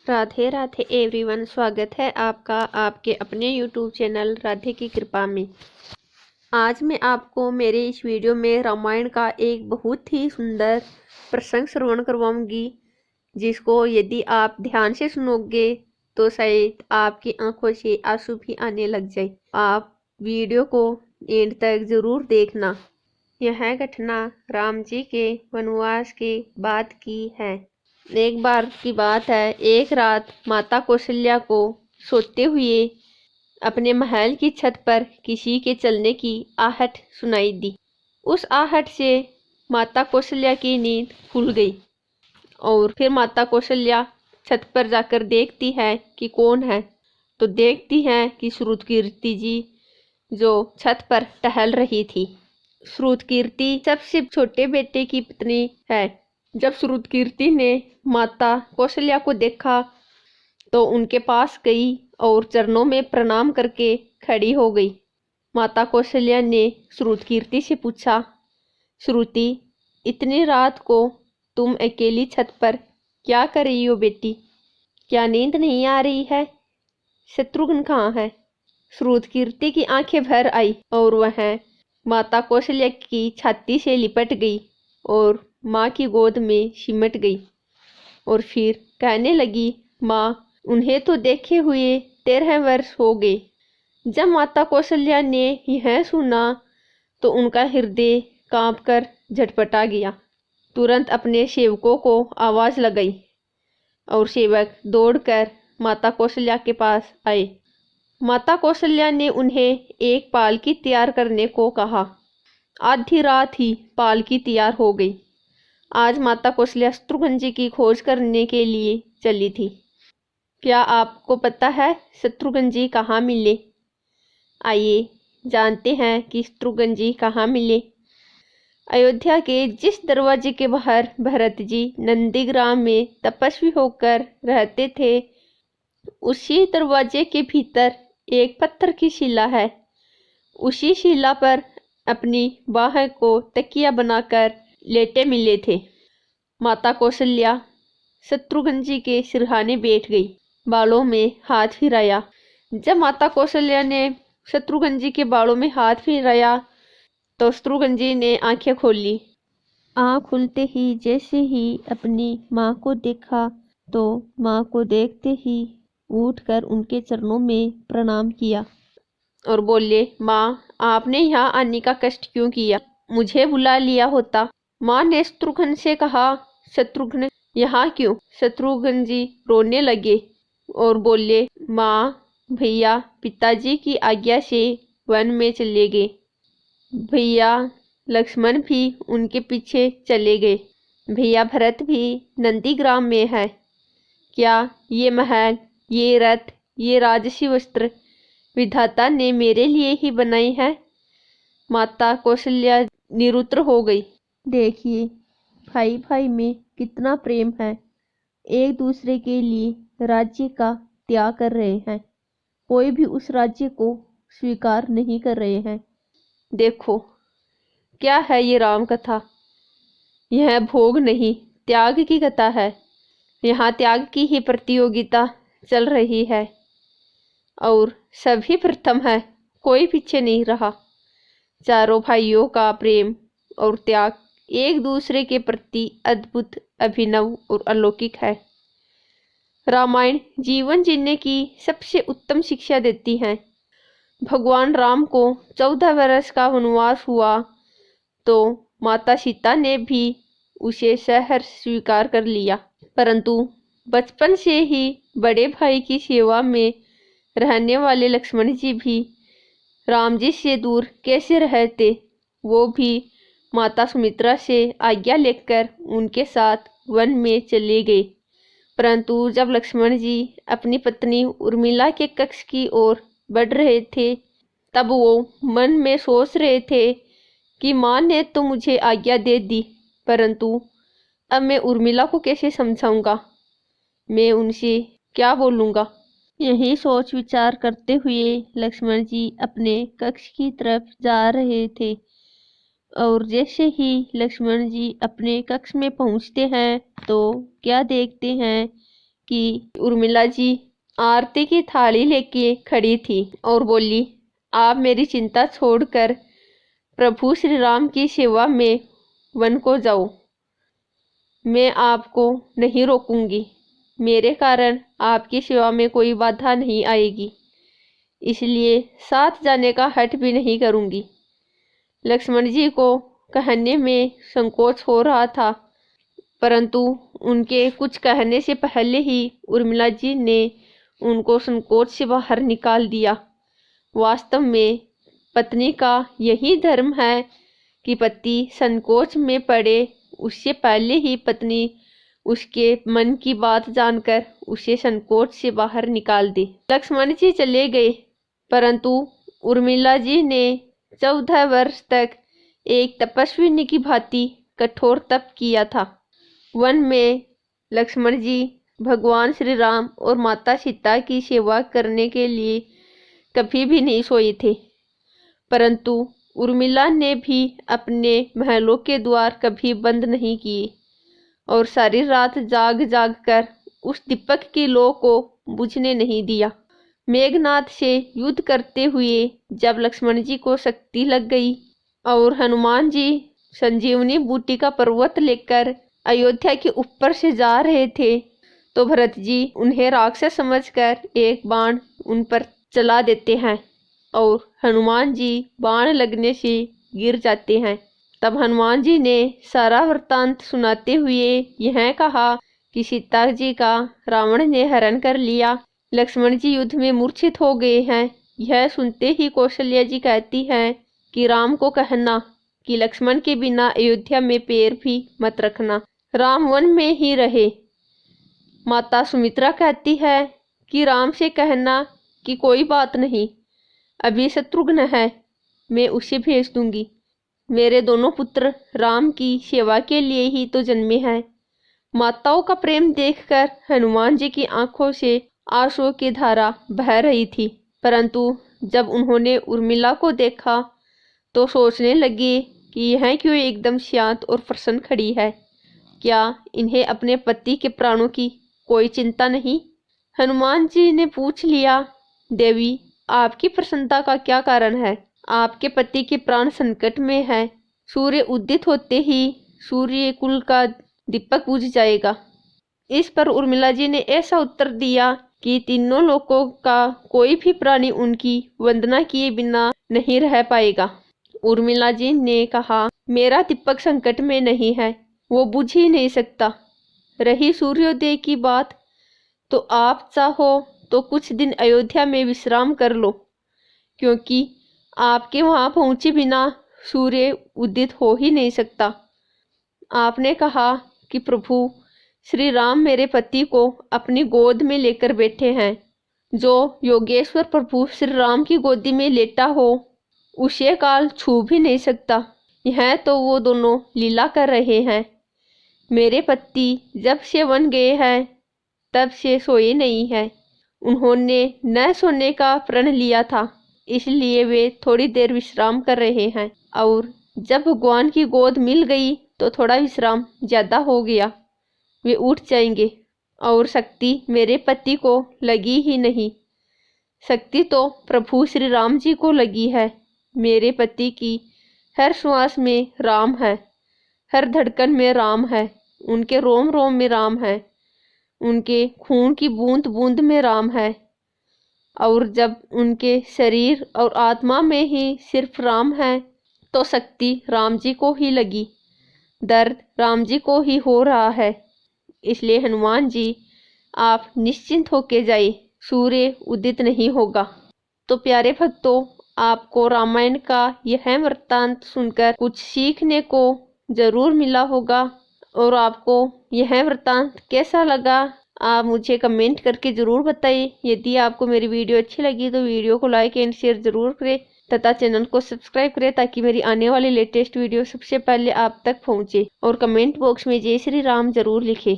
Radhe Radhe everyone, स्वागत है आपका आपके अपने यूट्यूब चैनल राधे की कृपा में। आज मैं आपको मेरे इस वीडियो में रामायण का एक बहुत ही सुंदर प्रसंग श्रवण करवाऊंगी, जिसको यदि आप ध्यान से सुनोगे तो शायद आपकी आंखों से आंसू भी आने लग जाए। आप वीडियो को एंड तक जरूर देखना। यह घटना राम जी के वनवास के बाद की है। एक बार की बात है, एक रात माता कौशल्या को सोते हुए अपने महल की छत पर किसी के चलने की आहट सुनाई दी। उस आहट से माता कौशल्या की नींद खुल गई और फिर माता कौशल्या छत पर जाकर देखती है कि कौन है। तो देखती है कि श्रुतकीर्ति जी जो छत पर टहल रही थी। श्रुतकीर्ति सबसे छोटे बेटे की पत्नी है। जब श्रुतकीर्ति ने माता कौशल्या को देखा तो उनके पास गई और चरणों में प्रणाम करके खड़ी हो गई। माता कौशल्या ने श्रुतकीर्ति से पूछा, श्रुति, इतनी रात को तुम अकेली छत पर क्या कर रही हो बेटी? क्या नींद नहीं आ रही है? शत्रुघ्न कहाँ है? श्रुतकीर्ति की आंखें भर आई और वह माता कौशल्या की छाती से लिपट गई और माँ की गोद में सिमट गई और फिर कहने लगी, माँ, उन्हें तो देखे हुए 13 वर्ष हो गए। जब माता कौशल्या ने यह सुना तो उनका हृदय कांपकर झटपटा गया। तुरंत अपने सेवकों को आवाज लगाई और सेवक दौड़कर माता कौशल्या के पास आए। माता कौशल्या ने उन्हें एक पालकी तैयार करने को कहा। आधी रात ही पालकी तैयार हो गई। आज माता कौशल्या शत्रुघ्न जी की खोज करने के लिए चली थी। क्या आपको पता है शत्रुघ्न जी कहाँ मिले? आइए जानते हैं कि शत्रुघ्न जी कहाँ मिले। अयोध्या के जिस दरवाजे के बाहर भरत जी नंदीग्राम में तपस्वी होकर रहते थे, उसी दरवाजे के भीतर एक पत्थर की शिला है। उसी शिला पर अपनी बाह को तकिया बनाकर लेटे मिले थे। माता कौशल्या शत्रुघ्न जी के सिरहाने बैठ गई, बालों में हाथ फिराया। जब माता कौशल्या ने शत्रुघ्न जी के बालों में हाथ फिराया तो शत्रुघ्न जी ने आंखें खोली। आँख खुलते ही जैसे ही अपनी माँ को देखा तो माँ को देखते ही उठकर उनके चरणों में प्रणाम किया और बोले, माँ, आपने यहाँ आने का कष्ट क्यों किया? मुझे बुला लिया होता। माँ ने शत्रुघ्न से कहा, शत्रुघ्न यहाँ क्यों? शत्रुघ्न जी रोने लगे और बोले, माँ, भैया पिताजी की आज्ञा से वन में चले गए। भैया लक्ष्मण भी उनके पीछे चले गए। भैया भरत भी नंदीग्राम में है। क्या ये महल, ये रथ, ये राजसी वस्त्र विधाता ने मेरे लिए ही बनाई है? माता कौशल्या निरुत्तर हो गई। देखिए, भाई भाई में कितना प्रेम है। एक दूसरे के लिए राज्य का त्याग कर रहे हैं। कोई भी उस राज्य को स्वीकार नहीं कर रहे हैं। देखो, क्या है ये राम कथा? यह भोग नहीं, त्याग की कथा है। यहाँ त्याग की ही प्रतियोगिता चल रही है और सभी प्रथम है, कोई पीछे नहीं रहा। चारों भाइयों का प्रेम और त्याग एक दूसरे के प्रति अद्भुत, अभिनव और अलौकिक है। रामायण जीवन जीने की सबसे उत्तम शिक्षा देती है। भगवान राम को 14 वर्ष का वनवास हुआ तो माता सीता ने भी उसे सहर्ष स्वीकार कर लिया, परंतु बचपन से ही बड़े भाई की सेवा में रहने वाले लक्ष्मण जी भी राम जी से दूर कैसे रहते? वो भी माता सुमित्रा से आज्ञा लेकर उनके साथ वन में चले गए। परंतु जब लक्ष्मण जी अपनी पत्नी उर्मिला के कक्ष की ओर बढ़ रहे थे, तब वो मन में सोच रहे थे कि माँ ने तो मुझे आज्ञा दे दी, परंतु अब मैं उर्मिला को कैसे समझाऊंगा? मैं उनसे क्या बोलूँगा? यही सोच विचार करते हुए लक्ष्मण जी अपने कक्ष की तरफ जा रहे थे और जैसे ही लक्ष्मण जी अपने कक्ष में पहुंचते हैं तो क्या देखते हैं कि उर्मिला जी आरती की थाली लेके खड़ी थी और बोली, आप मेरी चिंता छोड़कर प्रभु श्री राम की सेवा में वन को जाओ। मैं आपको नहीं रोकूंगी। मेरे कारण आपकी सेवा में कोई बाधा नहीं आएगी, इसलिए साथ जाने का हठ भी नहीं करूंगी। लक्ष्मण जी को कहने में संकोच हो रहा था, परंतु उनके कुछ कहने से पहले ही उर्मिला जी ने उनको संकोच से बाहर निकाल दिया। वास्तव में पत्नी का यही धर्म है कि पति संकोच में पड़े उससे पहले ही पत्नी उसके मन की बात जानकर उसे संकोच से बाहर निकाल दे। लक्ष्मण जी चले गए, परंतु उर्मिला जी ने 14 वर्ष तक एक तपस्विनी की भांति कठोर तप किया था। वन में लक्ष्मण जी भगवान श्री राम और माता सीता की सेवा करने के लिए कभी भी नहीं सोए थे, परंतु उर्मिला ने भी अपने महलों के द्वार कभी बंद नहीं किए और सारी रात जाग जाग कर उस दीपक की लौ को बुझने नहीं दिया। मेघनाथ से युद्ध करते हुए जब लक्ष्मण जी को शक्ति लग गई और हनुमान जी संजीवनी बूटी का पर्वत लेकर अयोध्या के ऊपर से जा रहे थे, तो भरत जी उन्हें राक्षस समझकर एक बाण उन पर चला देते हैं और हनुमान जी बाण लगने से गिर जाते हैं। तब हनुमान जी ने सारा वृत्तांत सुनाते हुए यह कहा कि सीता जी का रावण ने हरण कर लिया, लक्ष्मण जी युद्ध में मूर्छित हो गए हैं। यह सुनते ही कौशल्या जी कहती हैं कि राम को कहना कि लक्ष्मण के बिना अयोध्या में पैर भी मत रखना, राम वन में ही रहे। माता सुमित्रा कहती है कि राम से कहना कि कोई बात नहीं, अभी शत्रुघ्न है, मैं उसे भेज दूंगी। मेरे दोनों पुत्र राम की सेवा के लिए ही तो जन्मे हैं। माताओं का प्रेम देखकर हनुमान जी की आंखों से आंसुओं की धारा बह रही थी, परंतु जब उन्होंने उर्मिला को देखा तो सोचने लगे कि यह क्यों एकदम शांत और प्रसन्न खड़ी है। क्या इन्हें अपने पति के प्राणों की कोई चिंता नहीं? हनुमान जी ने पूछ लिया, देवी आपकी प्रसन्नता का क्या कारण है? आपके पति के प्राण संकट में है। सूर्य उदित होते ही सूर्य कुल का दीपक बुझ जाएगा। इस पर उर्मिला जी ने ऐसा उत्तर दिया कि तीनों लोकों का कोई भी प्राणी उनकी वंदना किए बिना नहीं रह पाएगा। उर्मिला जी ने कहा, मेरा दीपक संकट में नहीं है, वो बुझ ही नहीं सकता। रही सूर्योदय की बात, तो आप चाहो तो कुछ दिन अयोध्या में विश्राम कर लो, क्योंकि आपके वहां पहुंचे बिना सूर्य उदित हो ही नहीं सकता। आपने कहा कि प्रभु श्री राम मेरे पति को अपनी गोद में लेकर बैठे हैं। जो योगेश्वर प्रभु श्री राम की गोदी में लेटा हो उसे काल छू भी नहीं सकता। यह तो वो दोनों लीला कर रहे हैं। मेरे पति जब से वन गए हैं तब से सोए नहीं है। उन्होंने न सोने का प्रण लिया था, इसलिए वे थोड़ी देर विश्राम कर रहे हैं, और जब भगवान की गोद मिल गई तो थोड़ा विश्राम ज्यादा हो गया। वे उठ जाएंगे। और शक्ति मेरे पति को लगी ही नहीं, शक्ति तो प्रभु श्री राम जी को लगी है। मेरे पति की हर श्वास में राम है, हर धड़कन में राम है, उनके रोम रोम में राम है, उनके खून की बूंद बूंद में राम है। और जब उनके शरीर और आत्मा में ही सिर्फ राम है तो शक्ति राम जी को ही लगी, दर्द राम जी को ही हो रहा है। इसलिए हनुमान जी आप निश्चिंत होके जाइए, सूर्य उदित नहीं होगा। तो प्यारे भक्तों, आपको रामायण का यह वृत्तांत सुनकर कुछ सीखने को जरूर मिला होगा, और आपको यह वृत्तांत कैसा लगा आप मुझे कमेंट करके ज़रूर बताइए। यदि आपको मेरी वीडियो अच्छी लगी तो वीडियो को लाइक एंड शेयर ज़रूर करें तथा चैनल को सब्सक्राइब करें, ताकि मेरी आने वाली लेटेस्ट वीडियो सबसे पहले आप तक पहुंचे। और कमेंट बॉक्स में जय श्री राम ज़रूर लिखें।